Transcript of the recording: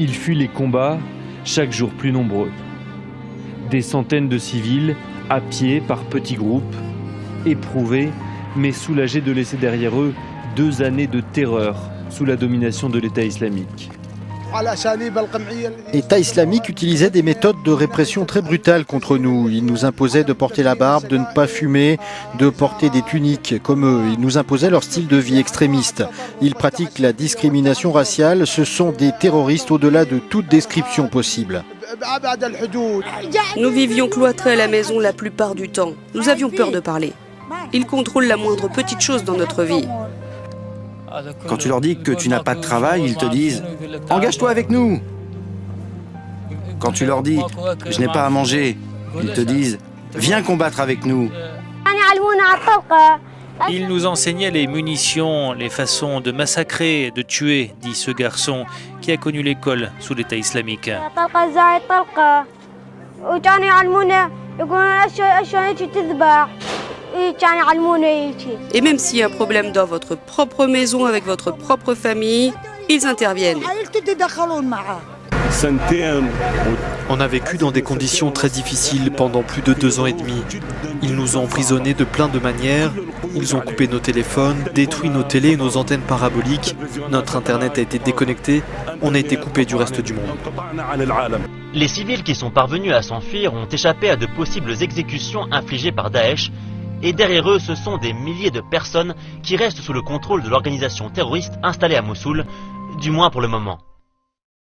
Ils fuient les combats, chaque jour plus nombreux. Des centaines de civils, à pied, par petits groupes, éprouvés, mais soulagés de laisser derrière eux 2 années de terreur sous la domination de l'État islamique. L'État islamique utilisait des méthodes de répression très brutales contre nous. Il nous imposait de porter la barbe, de ne pas fumer, de porter des tuniques comme eux. Il nous imposait leur style de vie extrémiste. Ils pratiquent la discrimination raciale. Ce sont des terroristes au-delà de toute description possible. Nous vivions cloîtrés à la maison la plupart du temps. Nous avions peur de parler. Ils contrôlent la moindre petite chose dans notre vie. Quand tu leur dis que tu n'as pas de travail, ils te disent « Engage-toi avec nous !» Quand tu leur dis « Je n'ai pas à manger », ils te disent « Viens combattre avec nous !» Il nous enseignait les munitions, les façons de massacrer, de tuer, dit ce garçon qui a connu l'école sous l'État islamique. Et même s'il y a un problème dans votre propre maison, avec votre propre famille, ils interviennent. On a vécu dans des conditions très difficiles pendant plus de 2 ans et demi. Ils nous ont emprisonnés de plein de manières. Ils ont coupé nos téléphones, détruit nos télés et nos antennes paraboliques. Notre internet a été déconnecté. On a été coupé du reste du monde. Les civils qui sont parvenus à s'enfuir ont échappé à de possibles exécutions infligées par Daesh. Et derrière eux, ce sont des milliers de personnes qui restent sous le contrôle de l'organisation terroriste installée à Mossoul, du moins pour le moment.